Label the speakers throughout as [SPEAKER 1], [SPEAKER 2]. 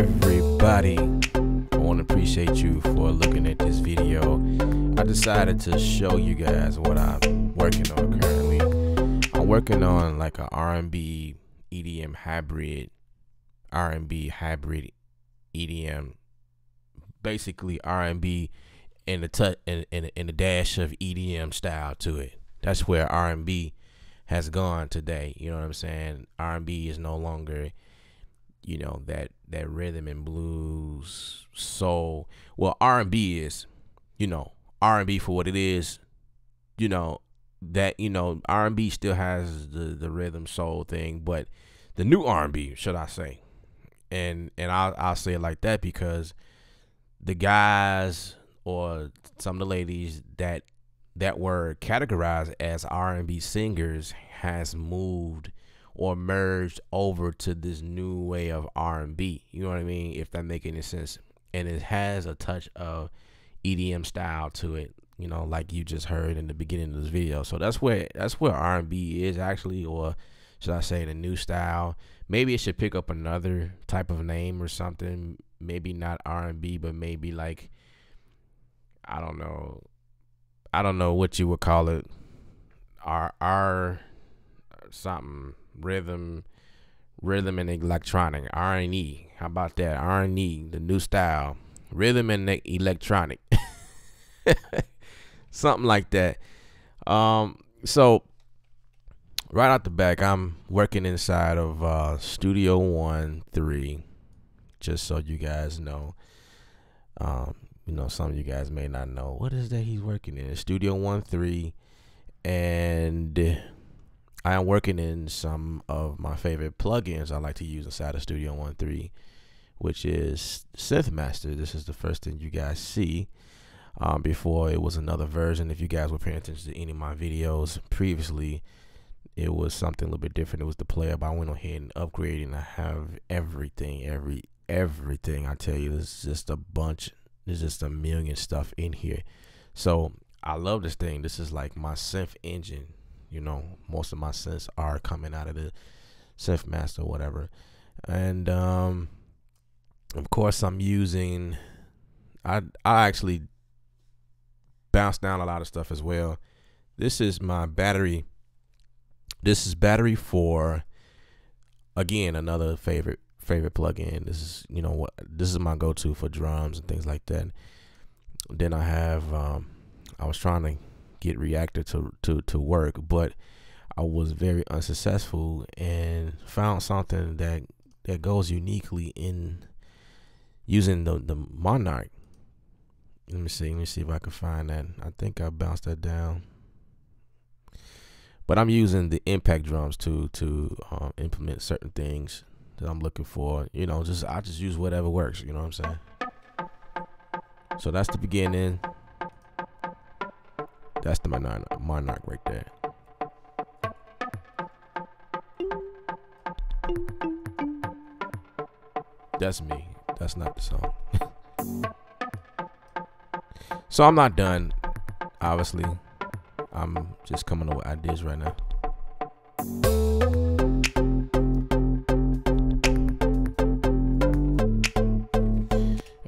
[SPEAKER 1] everybody? I want to appreciate you for looking at this video. I decided to show you guys what I'm working on currently. I'm working on like a R&B EDM hybrid, EDM, basically R&B and a dash of EDM style to it. That's where R&B has gone today. You know what I'm saying? R&B is no longer, you know, that rhythm and blues, soul. Well, R&B is, you know, R&B for what it is. You know that, you know, R&B still has the rhythm soul thing, but the new R&B, should I say? And I'll say it like that because the guys or some of the ladies that were categorized as R&B singers has moved or merged over to this new way of R&B. You know what I mean? If that make any sense. And it has a touch of EDM style to it, you know, like you just heard in the beginning of this video. So that's where R&B is actually, or should I say the new style. Maybe it should pick up another type of name or something. Maybe not R&B, but maybe like, I don't know what you would call it. R something, rhythm and electronic, R&E. How about that? R&E, the new style, rhythm and electronic. Something like that. So right out the back, I'm working inside of Studio 1-3, just so you guys know. You know, some of you guys may not know what is that he's working in. Studio 1-3, and I am working in some of my favorite plugins I like to use inside of Studio 1-3, which is Synth Master. This is the first thing you guys see. Before it was another version. If you guys were paying attention to any of my videos previously, it was something a little bit different. It was the player, but I went ahead and upgraded, and I have everything, everything. I tell you, it's just a bunch. There's just a million stuff in here. So I love this thing. This is like my synth engine. You know, most of my synths are coming out of the Synth Master or whatever. And of course I'm using, I actually bounce down a lot of stuff as well. This is my battery. This is battery for, again, another favorite plugin. This is, you know what, this is my go-to for drums and things like that. Then I have I was trying to get Reactor to work, but I was very unsuccessful and found something that goes uniquely in using the Monarch. Let me see if I can find that. I think I bounced that down. But I'm using the impact drums to implement certain things that I'm looking for. You know, I just use whatever works. You know what I'm saying? So that's the beginning. That's the Monarch right there. That's me. That's not the song. So I'm not done, obviously. I'm just coming up with ideas right now.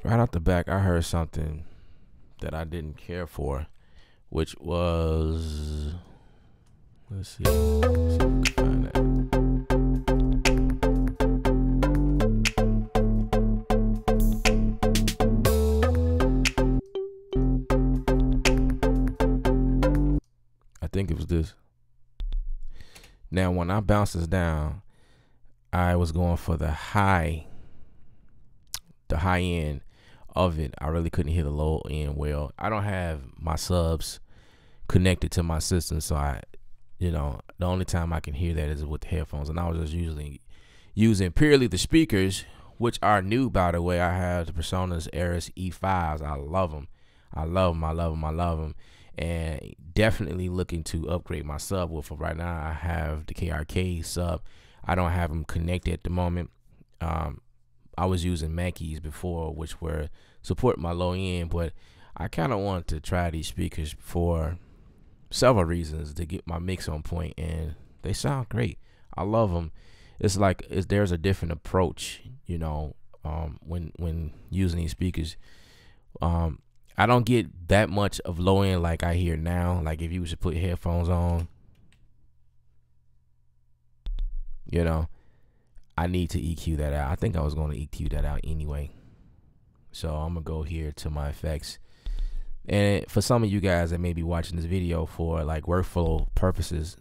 [SPEAKER 1] Right out the back, I heard something that I didn't care for, which was, let's see if I can find that. I think it was this. Now, when I bounced this down, I was going for the high end of it. I really couldn't hear the low end well. I don't have my subs connected to my system, so you know, the only time I can hear that is with the headphones, and I was just usually using purely the speakers, which are new, by the way. I have the Personas Eris E5s. I love them. I love them. And definitely looking to upgrade my sub. Well, for right now, I have the KRK sub. I don't have them connected at the moment. I was using Mackeys before, which were support my low end, but I kind of wanted to try these speakers for several reasons to get my mix on point, and they sound great. I love them. It's like there's a different approach, you know, when using these speakers. I don't get that much of low end like I hear now. Like if you was to put headphones on, you know, I need to EQ that out. I think I was going to EQ that out anyway. So I'm going to go here to my effects. And for some of you guys that may be watching this video for like workflow purposes,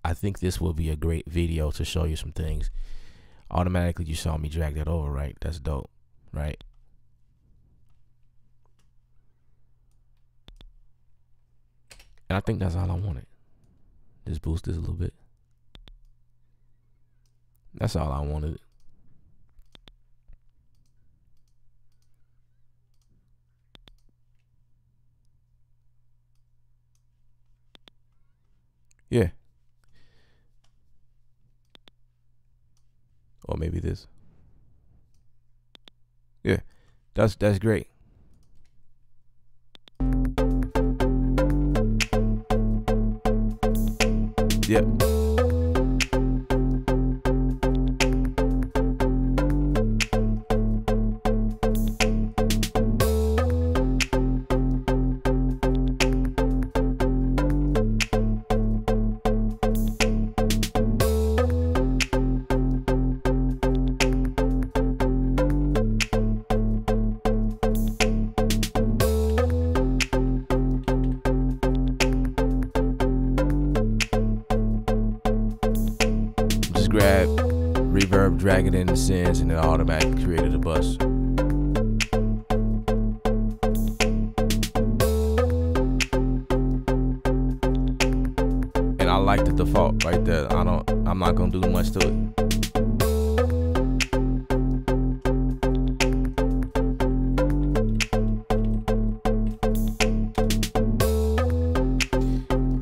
[SPEAKER 1] I think this will be a great video to show you some things. Automatically you saw me drag that over, right? That's dope, right? And I think that's all I wanted. Just boost this a little bit. That's all I wanted. Yeah. Or maybe this. Yeah. That's great. Yep. Grab reverb, drag it in the sends, and it automatically created a bus. And I like the default right there. I'm not gonna do much to it.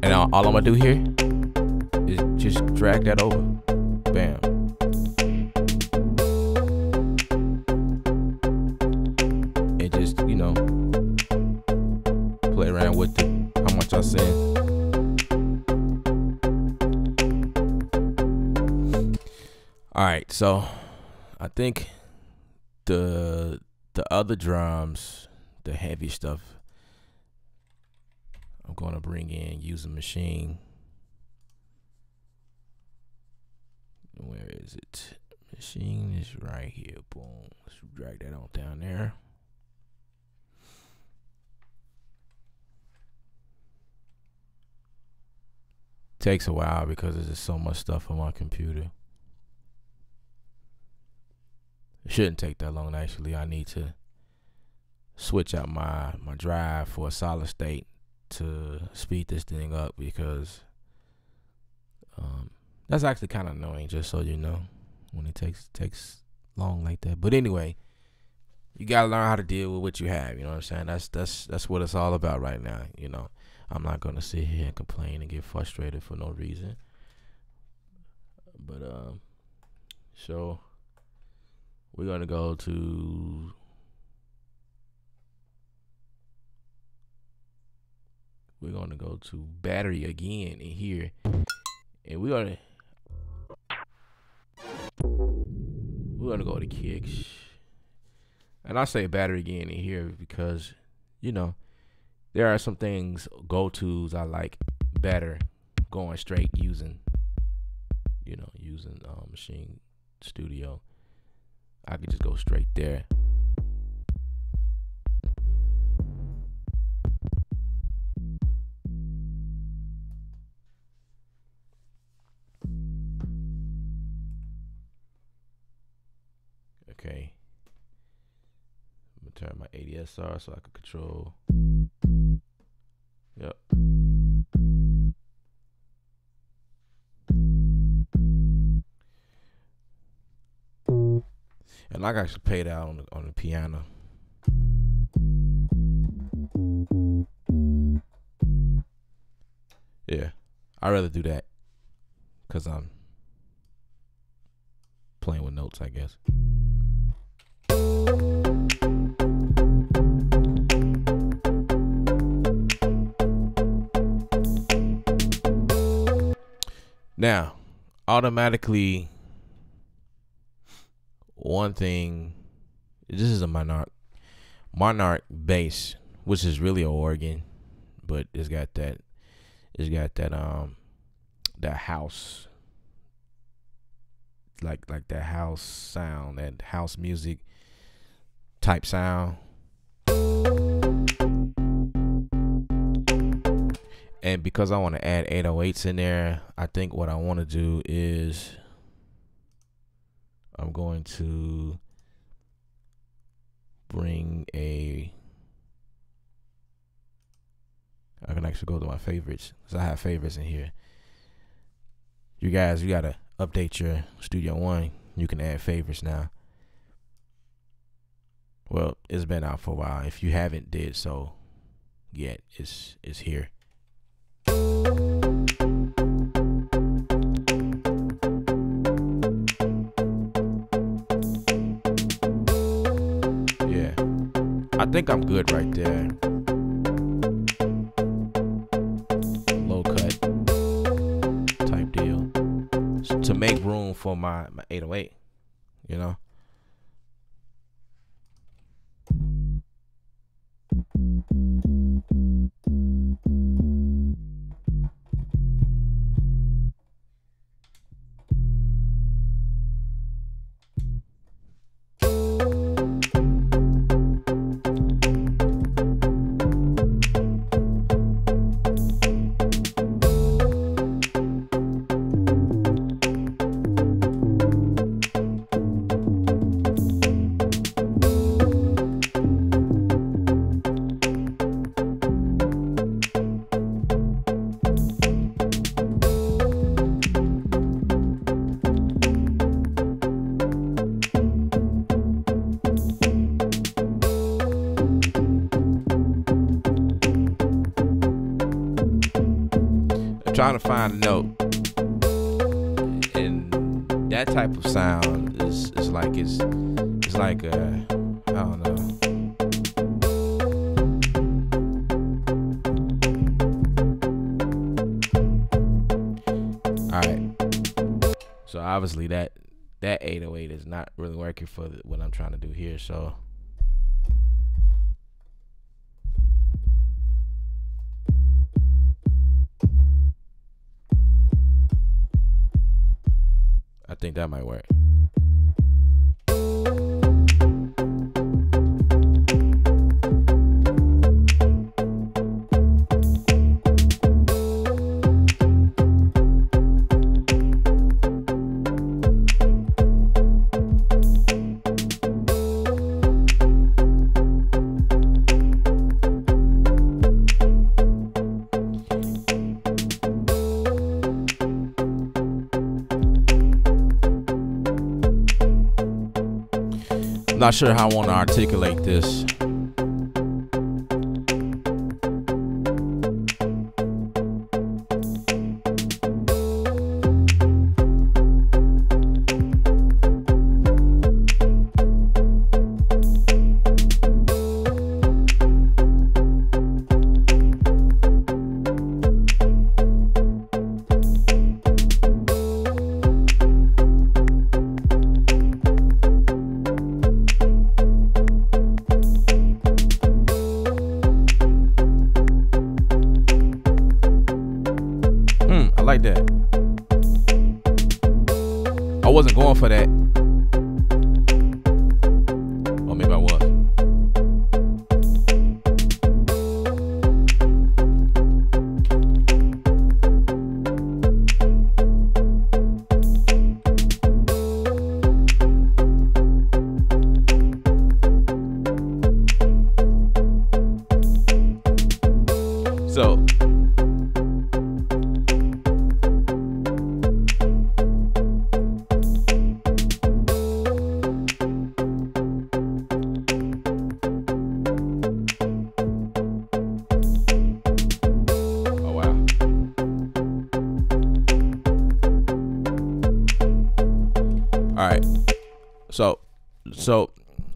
[SPEAKER 1] And all I'm gonna do here is just drag that over. Bam. And just, you know, play around with how much I send. All right, so I think the other drums, the heavy stuff, I'm gonna bring in using Maschine. Where is it? Maschine is right here. Boom. Let's drag that on down there. Takes a while because there's just so much stuff on my computer. It shouldn't take that long actually. I need to switch out my drive for a solid state to speed this thing up because that's actually kind of annoying, just so you know, when it takes long like that. But anyway, you gotta learn how to deal with what you have. You know what I'm saying? That's what it's all about right now. You know, I'm not gonna sit here and complain and get frustrated for no reason. But so we're gonna go to battery again in here, and we're gonna go to kicks. And I say battery again in here because, you know, there are some things, go-tos I like better going straight using Maschine Studio. I could just go straight there. Okay. I'm gonna turn my ADSR so I can control. Yep. And I can actually play that on the piano. Yeah, I'd rather do that because I'm playing with notes, I guess. Now, automatically, one thing This is a Monarch bass, which is really an organ, but it's got that that house, like that house sound, that house music type sound. And because I want to add 808s in there, I think what I want to do is I'm going to bring I can actually go to my favorites, because I have favorites in here. You guys, you gotta update your Studio One. You can add favorites now. Well, it's been out for a while. If you haven't did so yet, it's here. Yeah, I think I'm good right there. Low cut type deal to make room for my 808, you know. Trying to find a note, and that type of sound is like it's like I don't know. All right, so obviously that 808 is not really working for what I'm trying to do here, so. I think that might work. Not sure how I want to articulate this. Like that. I wasn't going for that. Or maybe I was. So all right, so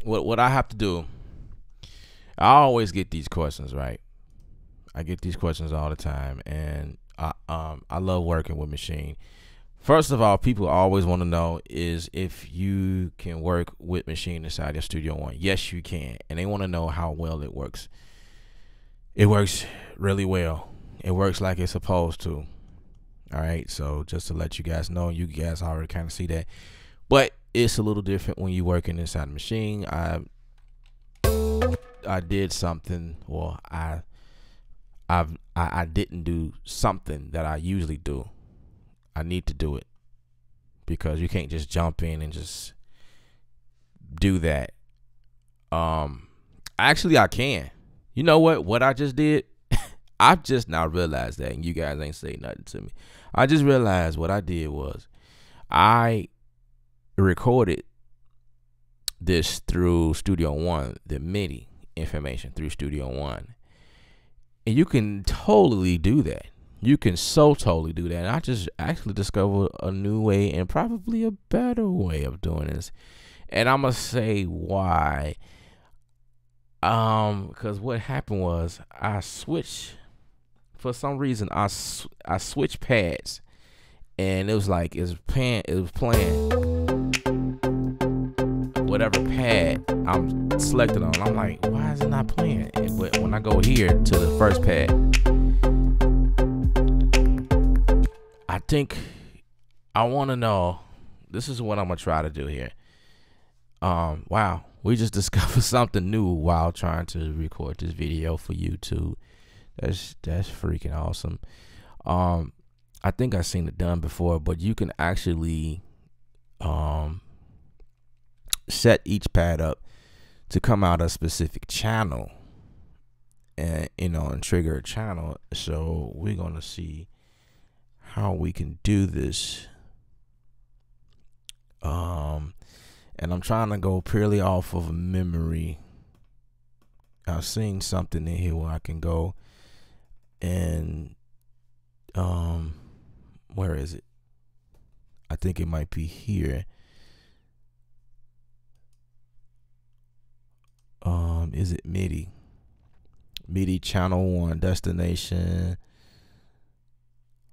[SPEAKER 1] what I have to do, I always get these questions, right? I get these questions all the time, and I love working with Maschine. First of all, people always want to know is if you can work with Maschine inside your Studio One. Yes, you can. And they want to know how well it works. It works really well. It works like it's supposed to. All right. So just to let you guys know, you guys already kind of see that. But it's a little different when you're working inside Maschine. I did something, or I didn't do something that I usually do. I need to do it because you can't just jump in and just do that. Actually, I can. You know what I just did? I just now realized that, and you guys ain't say nothing to me. I just realized what I did was I recorded this through Studio One, the MIDI information through Studio One. And you can totally do that. You can so totally do that. And I just actually discovered a new way and probably a better way of doing this. And I'm going to say why. Because what happened was I switched, for some reason, I switched pads. And it was like, it was playing whatever pad I'm selected on. I'm like, why is it not playing? But when I go here to the first pad, I think I want to know. This is what I'm gonna try to do here. Wow, we just discovered something new while trying to record this video for YouTube. That's freaking awesome. I think I've seen it done before, but you can actually set each pad up to come out a specific channel, and and trigger a channel. So we're gonna see how we can do this. And I'm trying to go purely off of memory. I've seen something in here where I can go and where is it? I think it might be here. Is it MIDI? MIDI channel 1, destination,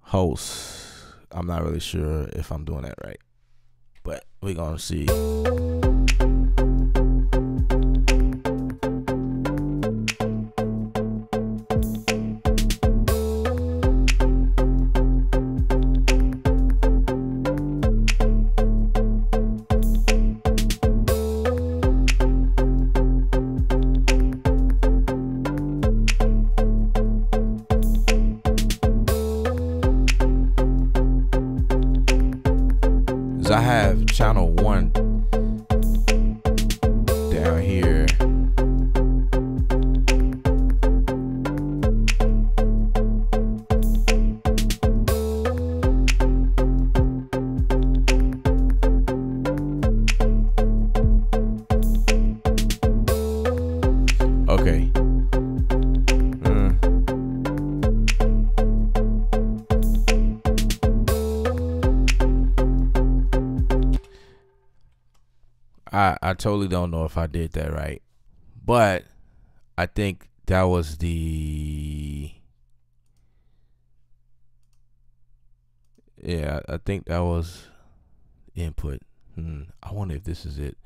[SPEAKER 1] host. I'm not really sure if I'm doing that right, but we're gonna see. I have channel 1 down here. Okay. I totally don't know if I did that right, but I think that was the, yeah, I think that was input. I wonder if this is it.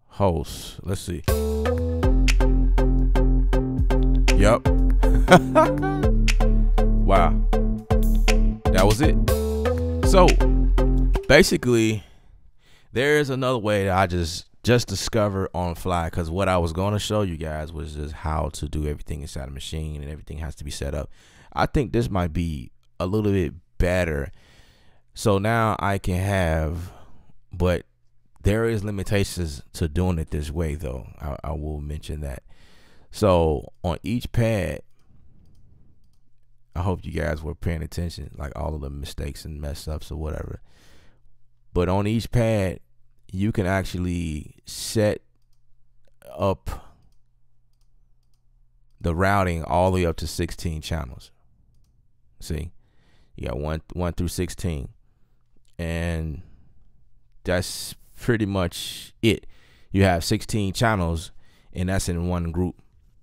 [SPEAKER 1] Host. Let's see. Yup. Wow. That was it. So basically, there is another way that I just discovered on the fly, because what I was going to show you guys was just how to do everything inside a Maschine, and everything has to be set up. I think this might be a little bit better. So now I can have, but there is limitations to doing it this way though. I will mention that. So on each pad, I hope you guys were paying attention, like all of the mistakes and mess ups or whatever. But on each pad, you can actually set up the routing all the way up to 16 channels. See, you got 1 through 16, and that's pretty much it. You have 16 channels, and that's in one group.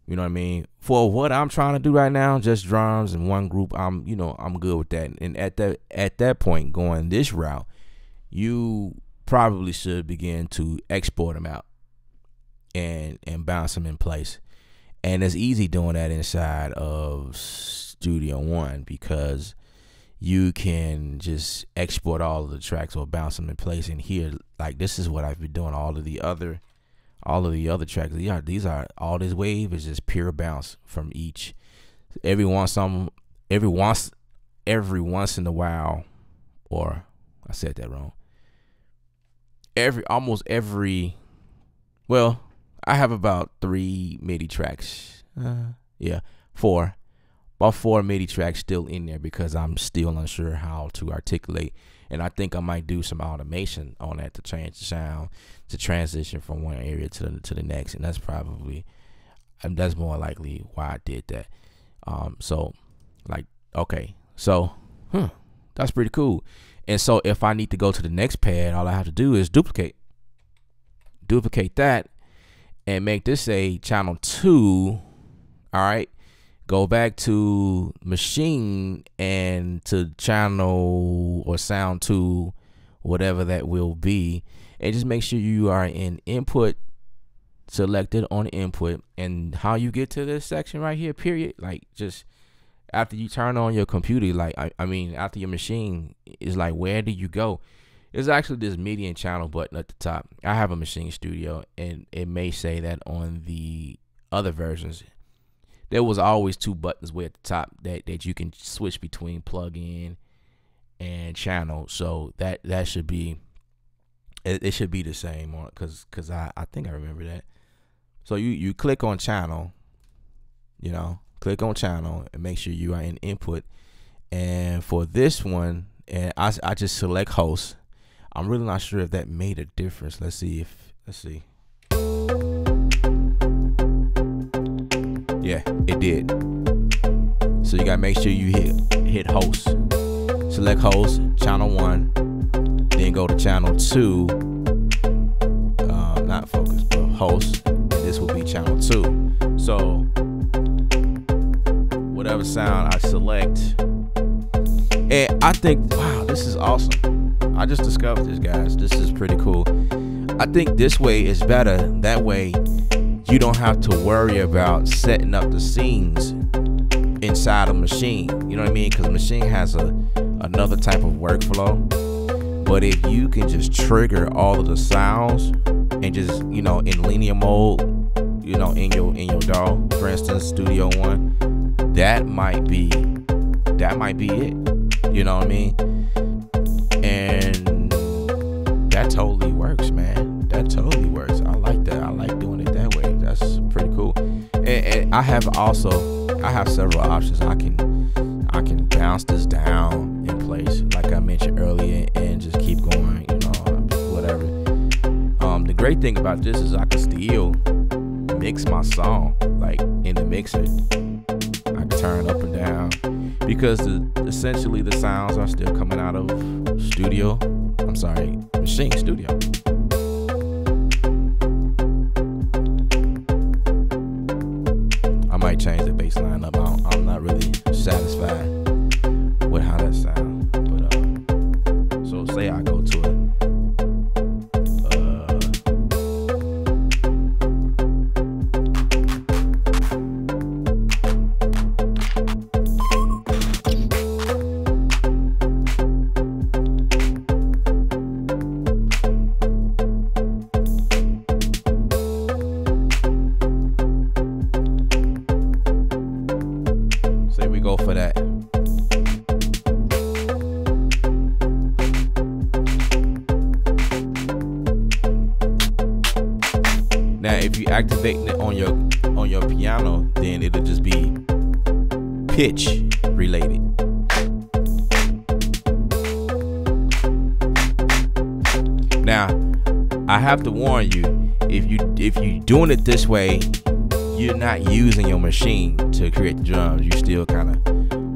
[SPEAKER 1] You know what I mean? For what I'm trying to do right now, just drums and one group, I'm good with that. And at that point, going this route, you probably should begin to export them out and bounce them in place. And it's easy doing that inside of Studio One, because you can just export all of the tracks or bounce them in place. And here, like, this is what I've been doing. All of the other tracks, these are all this wave is just pure bounce from each. Every once in a while, or I said that wrong. Well, I have about 3 MIDI tracks. About 4 MIDI tracks still in there, because I'm still unsure how to articulate. And I think I might do some automation on that to change the sound, to transition from one area to the next. And that's more likely why I did that. That's pretty cool. And so if I need to go to the next pad, all I have to do is duplicate that and make this a channel 2. All right. Go back to Maschine and to channel or sound 2, whatever that will be, and just make sure you are in input selected on input. And how you get to this section right here, period, like, just after you turn on your computer, like, after your machine, is like, where do you go? It's actually this MIDI and channel button at the top. I have a Maschine Studio, and it may say that on the other versions. There was always 2 buttons way at the top that you can switch between plug-in and channel. So that should be, it should be the same, on, cause I think I remember that. So you click on channel, click on channel and make sure you are in input. And for this one, and I just select host. I'm really not sure if that made a difference. Let's see. Yeah, it did. So you gotta make sure you hit host. Select host, channel 1, then go to channel 2. Not focus, but host. And this will be channel 2. So whatever sound I select, and I think, wow, this is awesome. I just discovered this, guys. This is pretty cool. I think this way is better. That way you don't have to worry about setting up the scenes inside a Maschine. You know what I mean? Because Maschine has another type of workflow. But if you can just trigger all of the sounds and just, in linear mode, in your DAW, for instance, Studio One, that might be it. You know what I mean? And that totally works, man. That totally works. I like that. I like doing it that way. That's pretty cool. And I have several options. I can bounce this down in place, like I mentioned earlier, and just keep going, whatever. The great thing about this is I can still mix my song, like, in the mixer. I can turn up and down, because essentially the sounds are still coming out of Maschine Studio. I might change the bass line up. I'm not really satisfied with how that sounds. But so say I go to it. Go for that. Now, if you activate it on your piano, then it'll just be pitch related. Now, I have to warn you, if you're doing it this way, you're not using your machine to create the drums. You still kind of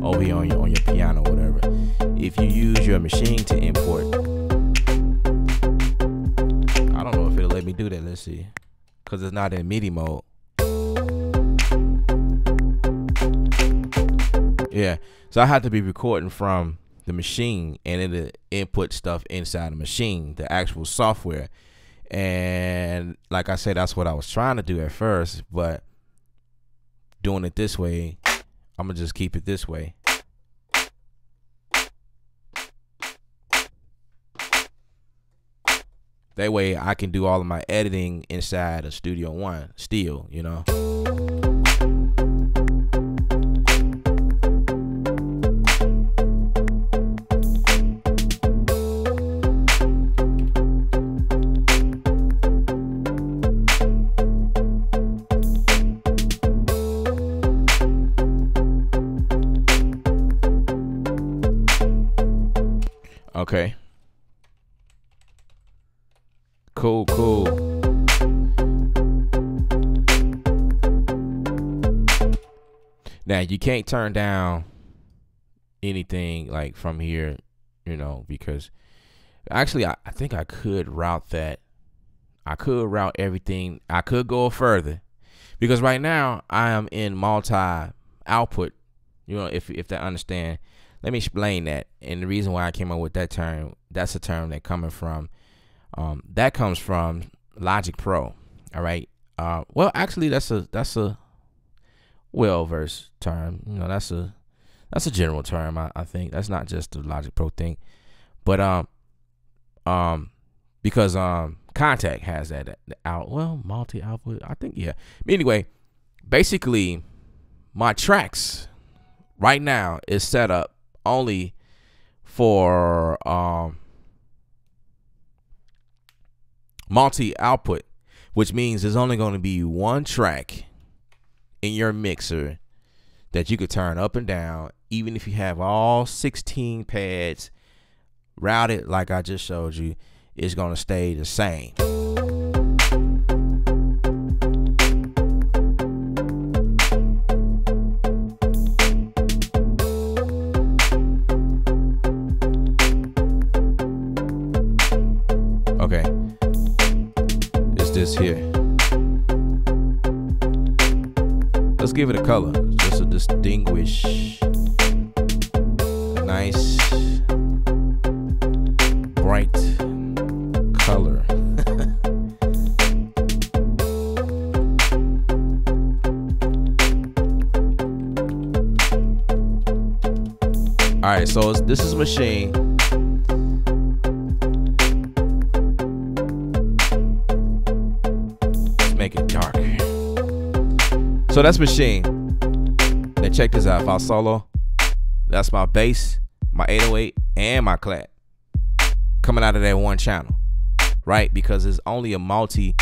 [SPEAKER 1] over here on your piano or whatever. If you use your machine to import, I don't know if it'll let me do that. Let's see, because it's not in MIDI mode. Yeah. So I had to be recording from the machine, and it'll input stuff inside the machine, the actual software. And like I said, that's what I was trying to do at first, but doing it this way, I'm gonna just keep it this way. That way I can do all of my editing inside of Studio One still, you know. Okay. Cool. Now you can't turn down anything like from here, you know, because actually I think I could route that. I could route everything. I could go further because right now I am in multi output, you know, if that understand. Let me explain that. And the reason why I came up with that term, that's a term that comes from Logic Pro. All right. Well, actually, that's a well-versed term. You know, that's a general term. I think that's not just the Logic Pro thing, but because Contact has that multi output. I think, yeah. Anyway, basically, my tracks right now is set up only for multi-output, which means there's only going to be one track in your mixer that you could turn up and down, even if you have all 16 pads routed like I just showed you. It's going to stay the same. Okay, it's this here. Let's give it a color, just to distinguish a nice bright color. All right, so this is Maschine. Make it darker. So that's Maschine. Now check this out. If I solo, that's my bass, my 808, and my clap coming out of that one channel, right? Because it's only a multi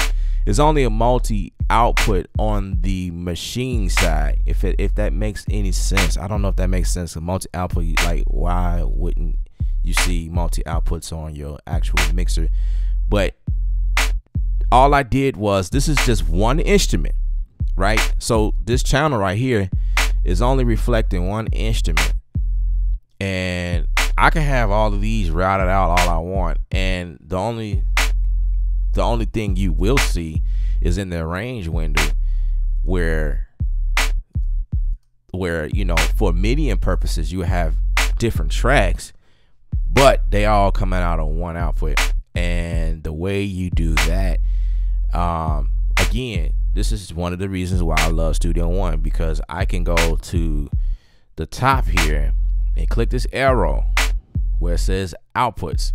[SPEAKER 1] output on the Maschine side. If that makes any sense, I don't know if that makes sense. A multi output, like why wouldn't you see multi outputs on your actual mixer? But all I did was, this is just one instrument, right? So this channel right here is only reflecting one instrument, and I can have all of these routed out all I want, and the only thing you will see is in the range window where you know, for medium purposes you have different tracks, but they all coming out on one output. And the way you do that, again, this is one of the reasons why I love Studio One, because I can go to the top here and click this arrow where it says outputs.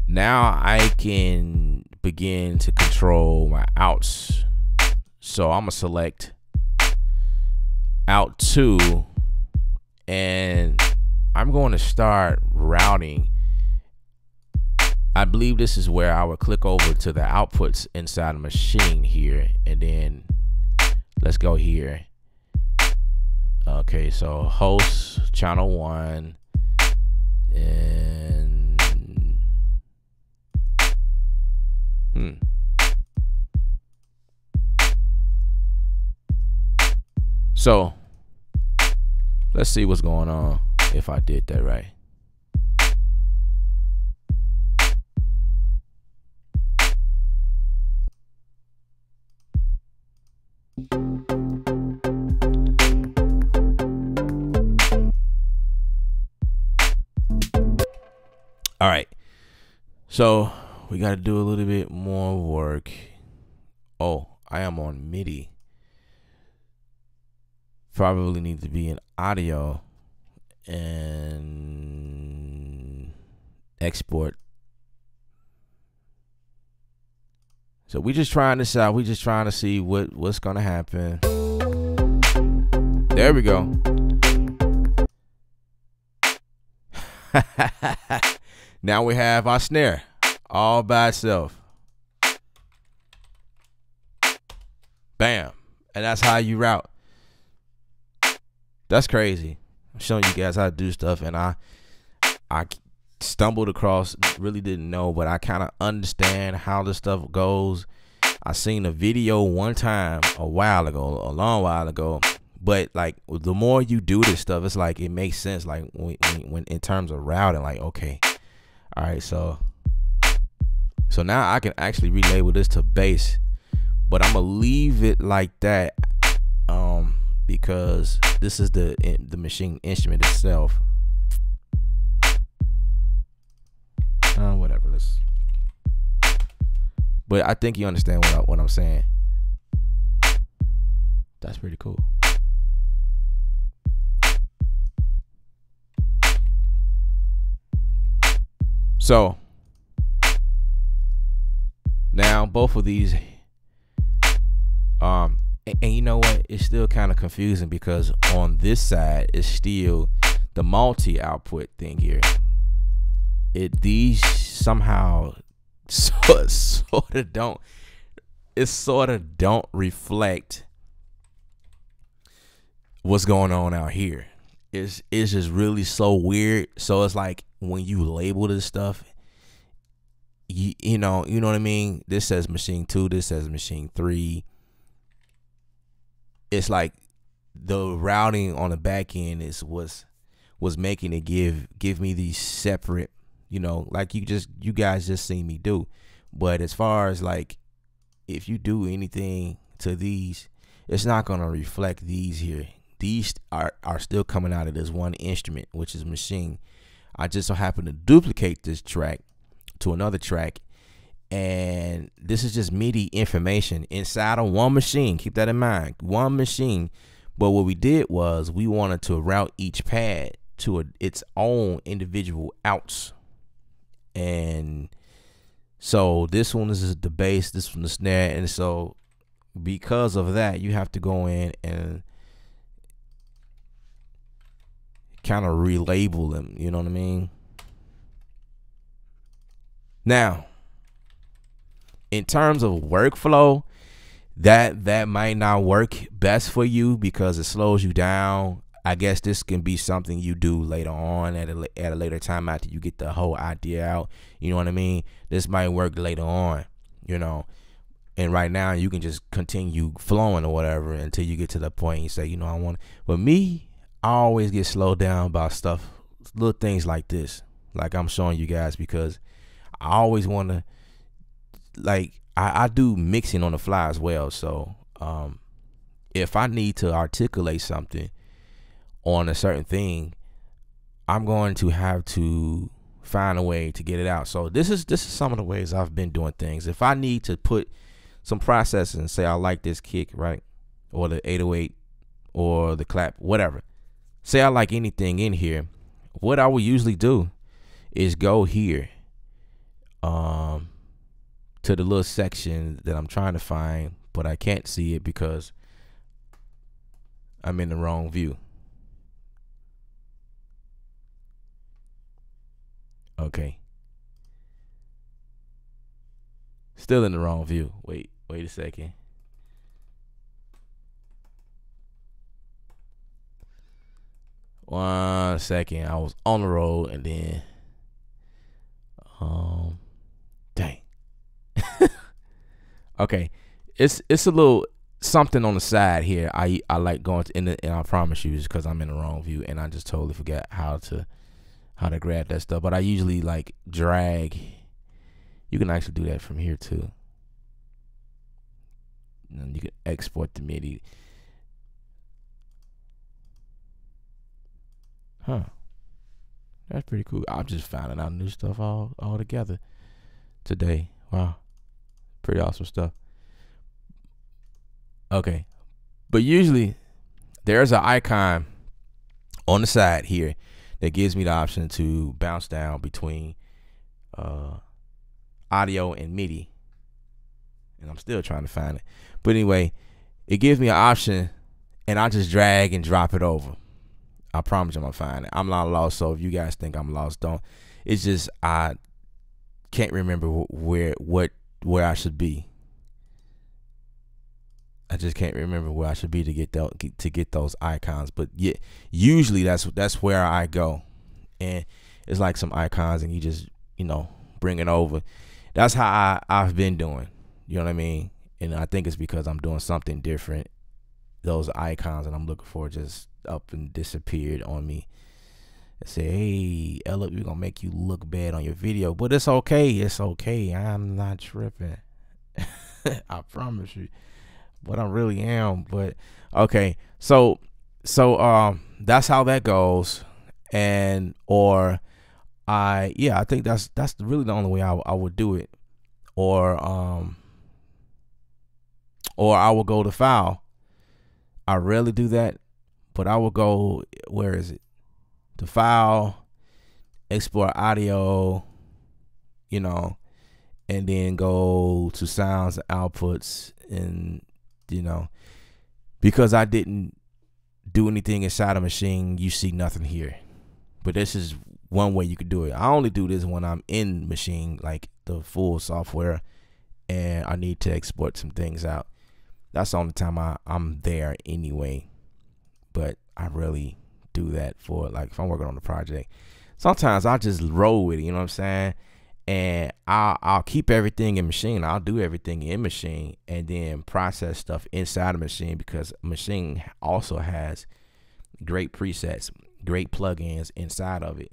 [SPEAKER 1] Now I can begin to control my outs. So I'm gonna select out 2, and I'm going to start routing. I believe this is where I would click over to the outputs inside the Maschine here, and then let's go here. Okay, so host channel 1, and so let's see what's going on if I did that right. So we got to do a little bit more work. Oh, I am on MIDI. Probably need to be in audio and export. So we just trying this out. We just trying to see what's gonna happen. There we go. Now we have our snare all by itself. Bam. And that's how you route. That's crazy. I'm showing you guys how to do stuff, and I stumbled across, really didn't know, but I kind of understand how this stuff goes. I seen a video one time a long while ago, but like the more you do this stuff, it's like it makes sense. Like when in terms of routing, like okay, all right, so now I can actually relabel this to bass, but I'm gonna leave it like that, because this is the Maschine instrument itself. Whatever. But I think you understand what I'm saying. That's pretty cool. So now both of these, and you know what? It's still kind of confusing because on this side is still the multi output thing here. These somehow sort of don't reflect what's going on out here. It's just really so weird. So it's like when you label this stuff, you know what I mean? This says Maschine 2, this says Maschine 3. It's like the routing on the back end was making it give me these separate, like you guys just seen me do. But as far as like if you do anything to these, it's not gonna reflect these here. These are still coming out of this one instrument, which is Maschine. I just so happen to duplicate this track to another track, and this is just MIDI information inside of one machine. Keep that in mind, one machine. But what we did was we wanted to route each pad to its own individual outs. And so this one is the bass, this one the snare, and so because of that, you have to go in and kind of relabel them. You know what I mean? Now, in terms of workflow, that might not work best for you because it slows you down. I guess this can be something you do later on at a later time after you get the whole idea out. You know what I mean? This might work later on, and right now you can just continue flowing or whatever until you get to the point you say, I want. But me, I always get slowed down by stuff, little things like this, like I'm showing you guys, because I always want to, like, I do mixing on the fly as well. So if I need to articulate something on a certain thing, I'm going to have to find a way to get it out. So this is some of the ways I've been doing things. If I need to put some processing and say I like this kick, right, or the 808 or the clap, whatever, say I like anything in here, what I will usually do is go here to the little section that I'm trying to find, but I can't see it because I'm in the wrong view. Okay. Still in the wrong view. Wait a second. One second. I was on the road and then dang. Okay. It's a little something on the side here. I like going to, and I promise you, it's because I'm in the wrong view and I just totally forgot how to grab that stuff. But I usually like drag. You can actually do that from here too. And you can export the MIDI. Huh. That's pretty cool. I'm just finding out new stuff all together. today. Wow, pretty awesome stuff. Okay, but usually there's an icon on the side here that gives me the option to bounce down between audio and MIDI, and I'm still trying to find it. But anyway, it gives me an option, and I just drag and drop it over. I promise you I'm gonna find it. I'm not lost, so if you guys think I'm lost, don't. It's just I can't remember where I should be. I just can't remember where I should be to get those icons. But yeah, usually that's where I go, and it's like some icons, and you just bring it over. That's how I've been doing. You know what I mean? And I think it's because I'm doing something different. Those icons that I'm looking for just up and disappeared on me. I say, hey, Ella, we're gonna make you look bad on your video, but it's okay. It's okay. I'm not tripping. I promise you. But I really am. But okay, so that's how that goes. And I think that's really the only way I would do it. Or I will go to file. I rarely do that, but I will go, where is it? To file, export audio, and then go to sounds and outputs, and because I didn't do anything inside a Maschine, you see nothing here. But this is one way you could do it. I only do this when I'm in Maschine, like the full software, and I need to export some things out. That's the only time I'm there anyway. But I really do that for, like, if I'm working on the project. Sometimes I just roll with it, you know what I'm saying? And I'll keep everything in Maschine. I'll do everything in Maschine and then process stuff inside of Maschine, because Maschine also has great presets, great plugins inside of it.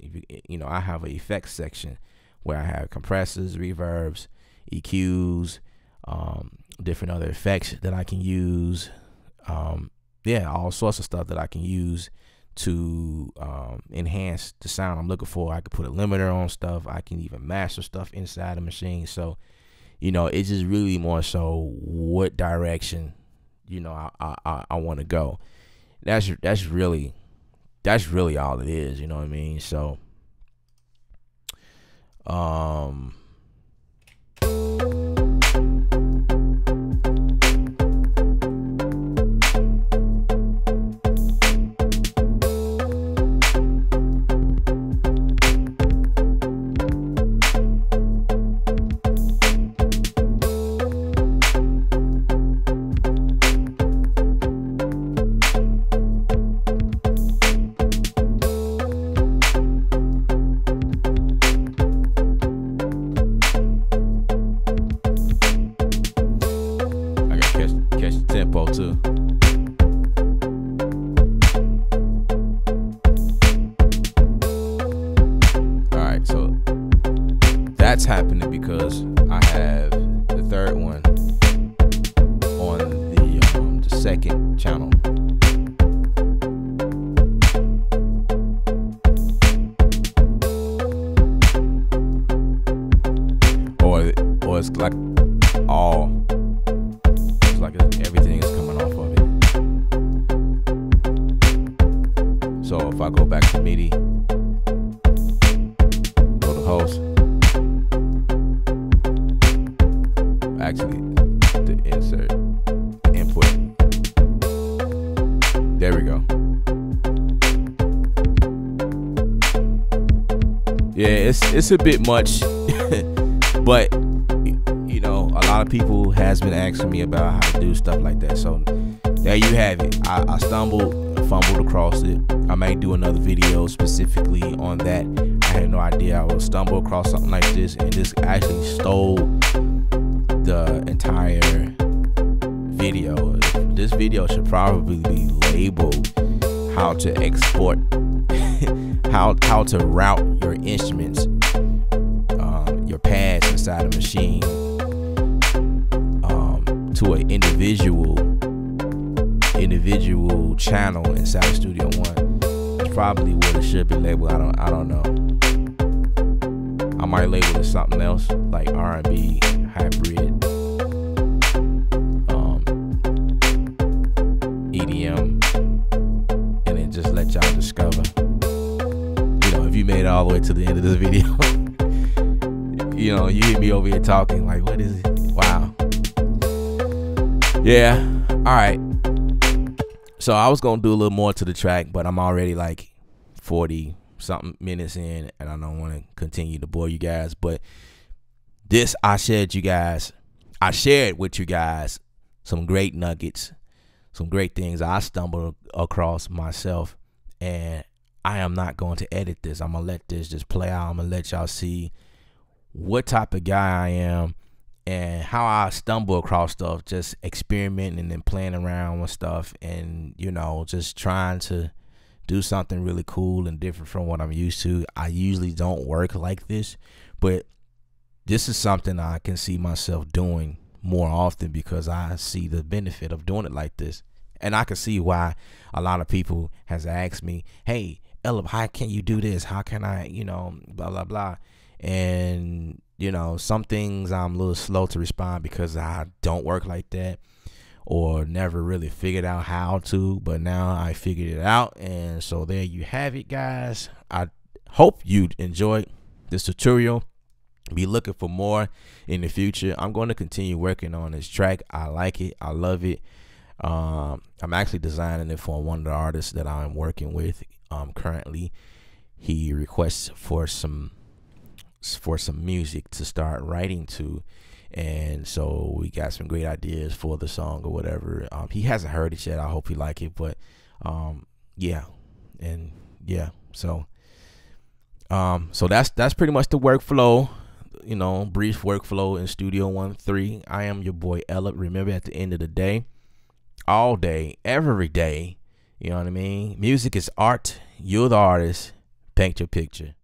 [SPEAKER 1] I have an effects section where I have compressors, reverbs, EQs, different other effects that I can use. All sorts of stuff that I can use to enhance the sound I'm looking for. I could put a limiter on stuff. I can even master stuff inside the Maschine. So, it's just really more so what direction, I want to go. That's really all it is. You know what I mean? So, tempo too. Alright, so that's happening because I have the third one on the second channel. Or it's like everything is coming off of it. So if I go back to MIDI, go to host, actually the insert input, there we go. Yeah, it's a bit much, but a lot of people has been asking me about how to do stuff like that. So there you have it. I fumbled across it. I may do another video specifically on that. I had no idea I would stumble across something like this, and this actually stole the entire video. This video should probably be labeled how to export, how to route your instruments, your pads inside a Maschine, to an individual channel inside of Studio One. It's probably what it should be labeled. I don't know. I'm might label it something else like R&B, hybrid, EDM, and then just let y'all discover. You know, if you made it all the way to the end of this video, you know, you hear me over here talking like, what is it? Wow. Yeah. All right. So I was gonna do a little more to the track, but I'm already like 40 something minutes in, and I don't want to continue to bore you guys. But this, I shared with you guys some great nuggets, some great things I stumbled across myself, and I am not going to edit this. I'm gonna let this just play out. I'm gonna let y'all see what type of guy I am and how I stumble across stuff, just experimenting and playing around with stuff, and you know, just trying to do something really cool and different from what I'm used to. I usually don't work like this, but this is something I can see myself doing more often because I see the benefit of doing it like this. And I can see why a lot of people has asked me, hey, Ella, how can you do this? How can I, you know, blah, blah, blah. And, you know, some things I'm a little slow to respond because I don't work like that, or never really figured out how to, but now I figured it out. And so there you have it, guys. I hope you enjoyed this tutorial. Be looking for more in the future. I'm going to continue working on this track. I like it. I love it. I'm actually designing it for one of the artists that I'm working with currently. He requests for some music to start writing to, and so we got some great ideas for the song or whatever. He hasn't heard it yet. I hope he like it, but yeah, and yeah, so that's pretty much the workflow, you know, brief workflow in Studio One 3. I am your boy Ella. Remember, at the end of the day, all day, every day, you know what I mean, music is art. You're the artist. Paint your picture.